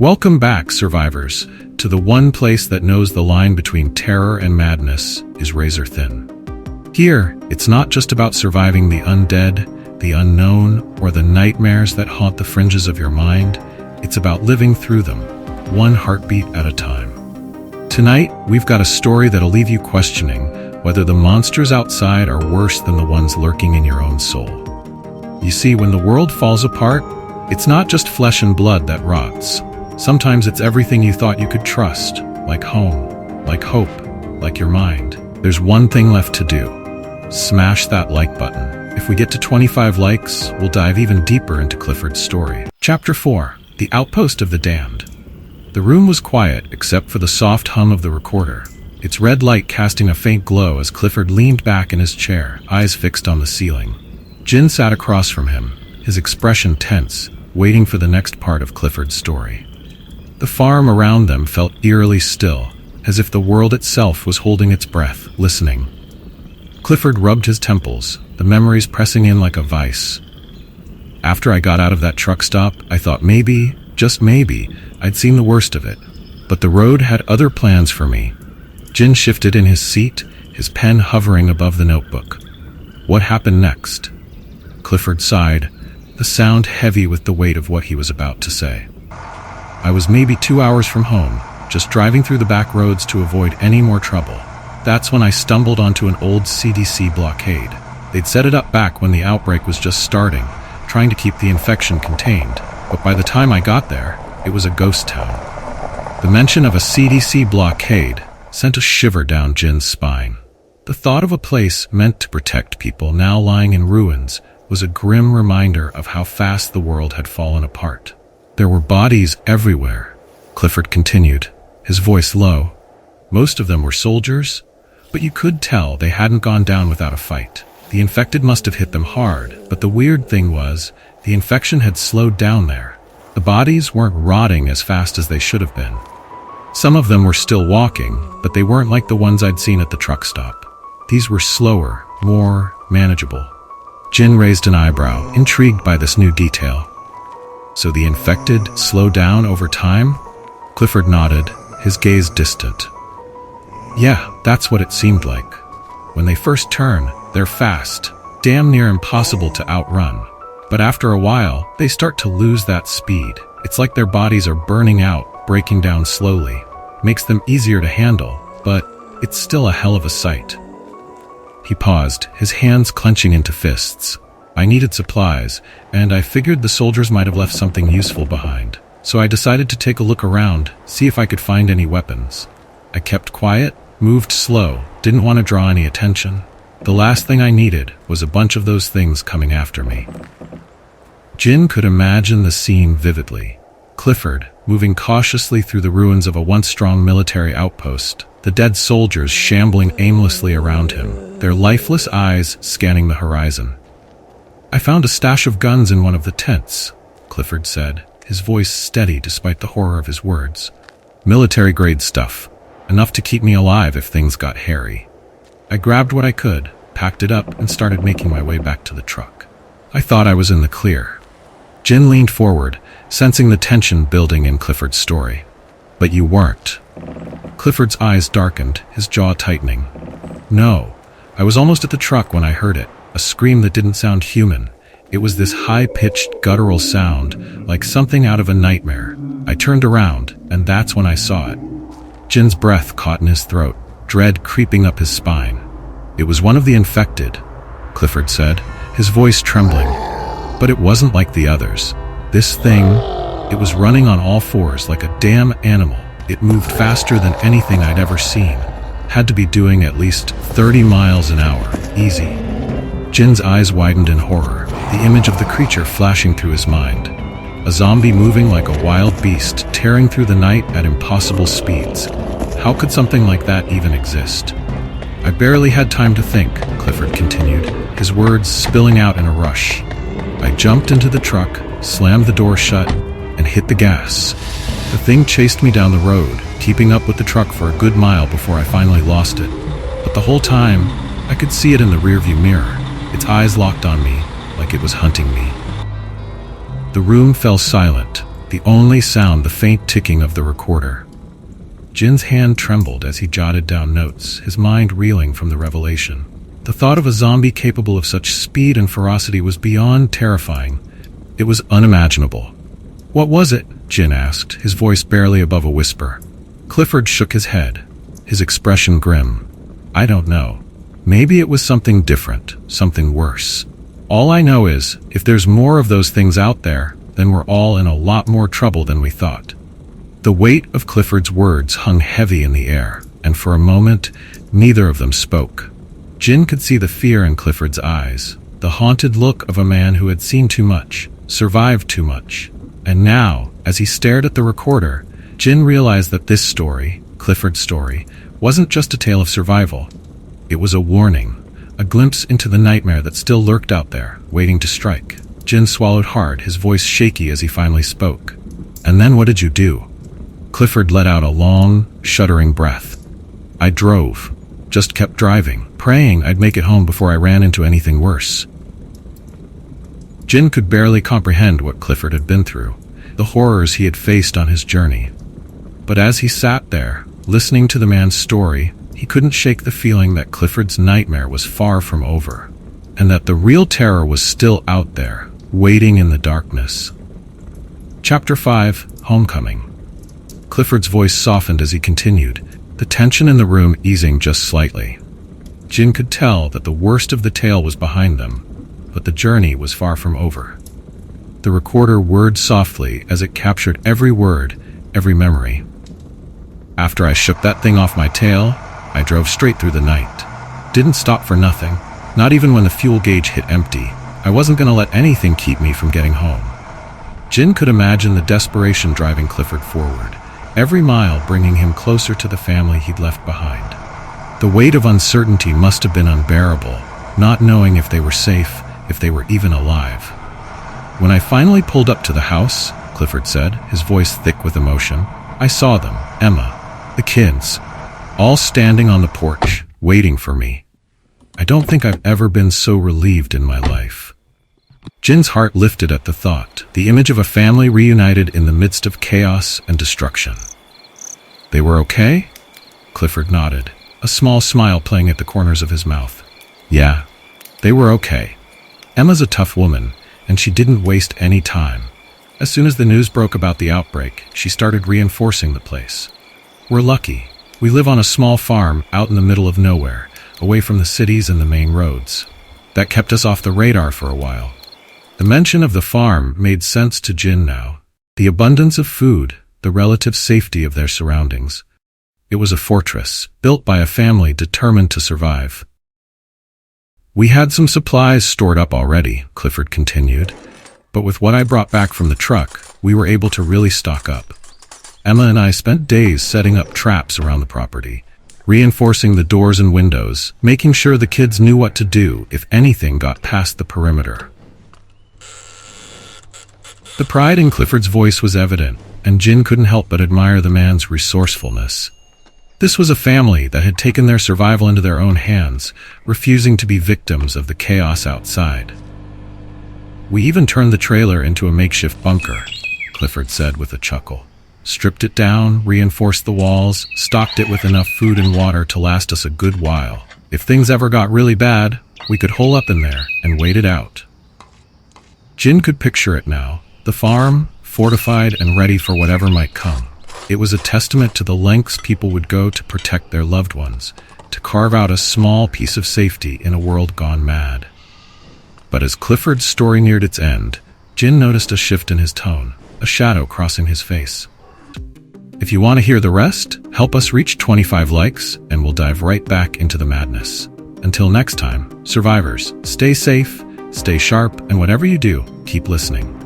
Welcome back, survivors, to the one place that knows the line between terror and madness is razor thin. Here, it's not just about surviving the undead, the unknown, or the nightmares that haunt the fringes of your mind. It's about living through them, one heartbeat at a time. Tonight, we've got a story that'll leave you questioning whether the monsters outside are worse than the ones lurking in your own soul. You see, when the world falls apart, it's not just flesh and blood that rots. Sometimes it's everything you thought you could trust, like home, like hope, like your mind. There's one thing left to do. Smash that like button. If we get to 25 likes, we'll dive even deeper into Clifford's story. Chapter 4. The Outpost of the Damned. The room was quiet, except for the soft hum of the recorder, its red light casting a faint glow as Clifford leaned back in his chair, eyes fixed on the ceiling. Jin sat across from him, his expression tense, waiting for the next part of Clifford's story. The farm around them felt eerily still, as if the world itself was holding its breath, listening. Clifford rubbed his temples, the memories pressing in like a vice. After I got out of that truck stop, I thought maybe, just maybe, I'd seen the worst of it. But the road had other plans for me. Jin shifted in his seat, his pen hovering above the notebook. What happened next? Clifford sighed, the sound heavy with the weight of what he was about to say. I was maybe 2 hours from home, just driving through the back roads to avoid any more trouble. That's when I stumbled onto an old CDC blockade. They'd set it up back when the outbreak was just starting, trying to keep the infection contained. But by the time I got there, it was a ghost town. The mention of a CDC blockade sent a shiver down Jin's spine. The thought of a place meant to protect people now lying in ruins was a grim reminder of how fast the world had fallen apart. There were bodies everywhere, Clifford continued, his voice low. Most of them were soldiers, but you could tell they hadn't gone down without a fight. The infected must have hit them hard, but the weird thing was, the infection had slowed down there. The bodies weren't rotting as fast as they should have been. Some of them were still walking, but they weren't like the ones I'd seen at the truck stop. These were slower, more manageable. Jin raised an eyebrow, intrigued by this new detail. So the infected slow down over time? Clifford nodded, his gaze distant. Yeah, that's what it seemed like. When they first turn, they're fast, damn near impossible to outrun. But after a while, they start to lose that speed. It's like their bodies are burning out, breaking down slowly. Makes them easier to handle, but it's still a hell of a sight. He paused, his hands clenching into fists. I needed supplies, and I figured the soldiers might have left something useful behind. So I decided to take a look around, see if I could find any weapons. I kept quiet, moved slow, didn't want to draw any attention. The last thing I needed was a bunch of those things coming after me. Jin could imagine the scene vividly. Clifford, moving cautiously through the ruins of a once strong military outpost, the dead soldiers shambling aimlessly around him, their lifeless eyes scanning the horizon. I found a stash of guns in one of the tents, Clifford said, his voice steady despite the horror of his words. Military-grade stuff, enough to keep me alive if things got hairy. I grabbed what I could, packed it up, and started making my way back to the truck. I thought I was in the clear. Jin leaned forward, sensing the tension building in Clifford's story. But you weren't. Clifford's eyes darkened, his jaw tightening. No, I was almost at the truck when I heard it. A scream that didn't sound human. It was this high-pitched, guttural sound, like something out of a nightmare. I turned around, and that's when I saw it. Jin's breath caught in his throat, dread creeping up his spine. It was one of the infected, Clifford said, his voice trembling. But it wasn't like the others. This thing, it was running on all fours like a damn animal. It moved faster than anything I'd ever seen. Had to be doing at least 30 miles an hour, easy. Jin's eyes widened in horror, the image of the creature flashing through his mind. A zombie moving like a wild beast, tearing through the night at impossible speeds. How could something like that even exist? I barely had time to think, Clifford continued, his words spilling out in a rush. I jumped into the truck, slammed the door shut, and hit the gas. The thing chased me down the road, keeping up with the truck for a good mile before I finally lost it. But the whole time, I could see it in the rearview mirror. Its eyes locked on me, like it was hunting me. The room fell silent, the only sound the faint ticking of the recorder. Jin's hand trembled as he jotted down notes, his mind reeling from the revelation. The thought of a zombie capable of such speed and ferocity was beyond terrifying. It was unimaginable. "What was it?" Jin asked, his voice barely above a whisper. Clifford shook his head, his expression grim. "I don't know. Maybe it was something different, something worse. All I know is, if there's more of those things out there, then we're all in a lot more trouble than we thought." The weight of Clifford's words hung heavy in the air, and for a moment, neither of them spoke. Jin could see the fear in Clifford's eyes, the haunted look of a man who had seen too much, survived too much. And now, as he stared at the recorder, Jin realized that this story, Clifford's story, wasn't just a tale of survival. It was a warning, a glimpse into the nightmare that still lurked out there, waiting to strike. Jin swallowed hard, his voice shaky as he finally spoke. "And then what did you do?" Clifford let out a long, shuddering breath. "I drove. Just kept driving, praying I'd make it home before I ran into anything worse." Jin could barely comprehend what Clifford had been through, the horrors he had faced on his journey. But as he sat there, listening to the man's story, he couldn't shake the feeling that Clifford's nightmare was far from over, and that the real terror was still out there, waiting in the darkness. Chapter 5: Homecoming. Clifford's voice softened as he continued, the tension in the room easing just slightly. Jin could tell that the worst of the tale was behind them, but the journey was far from over. The recorder whirred softly as it captured every word, every memory. "After I shook that thing off my tail, I drove straight through the night. Didn't stop for nothing, not even when the fuel gauge hit empty. I wasn't going to let anything keep me from getting home." Jin could imagine the desperation driving Clifford forward, every mile bringing him closer to the family he'd left behind. The weight of uncertainty must have been unbearable, not knowing if they were safe, if they were even alive. "When I finally pulled up to the house," Clifford said, his voice thick with emotion, "I saw them, Emma, the kids, all standing on the porch, waiting for me. I don't think I've ever been so relieved in my life." Jin's heart lifted at the thought, the image of a family reunited in the midst of chaos and destruction. "They were okay?" Clifford nodded, a small smile playing at the corners of his mouth. "Yeah, they were okay. Emma's a tough woman, and she didn't waste any time. As soon as the news broke about the outbreak, she started reinforcing the place. We're lucky. We live on a small farm out in the middle of nowhere, away from the cities and the main roads. That kept us off the radar for a while." The mention of the farm made sense to Jin now. The abundance of food, the relative safety of their surroundings. It was a fortress, built by a family determined to survive. "We had some supplies stored up already," Clifford continued, "but with what I brought back from the truck, we were able to really stock up. Emma and I spent days setting up traps around the property, reinforcing the doors and windows, making sure the kids knew what to do if anything got past the perimeter." The pride in Clifford's voice was evident, and Jin couldn't help but admire the man's resourcefulness. This was a family that had taken their survival into their own hands, refusing to be victims of the chaos outside. "We even turned the trailer into a makeshift bunker," Clifford said with a chuckle. "Stripped it down, reinforced the walls, stocked it with enough food and water to last us a good while. If things ever got really bad, we could hole up in there and wait it out." Jin could picture it now, the farm, fortified and ready for whatever might come. It was a testament to the lengths people would go to protect their loved ones, to carve out a small piece of safety in a world gone mad. But as Clifford's story neared its end, Jin noticed a shift in his tone, a shadow crossing his face. "If you want to hear the rest, help us reach 25 likes, and we'll dive right back into the madness. Until next time, survivors, stay safe, stay sharp, and whatever you do, keep listening."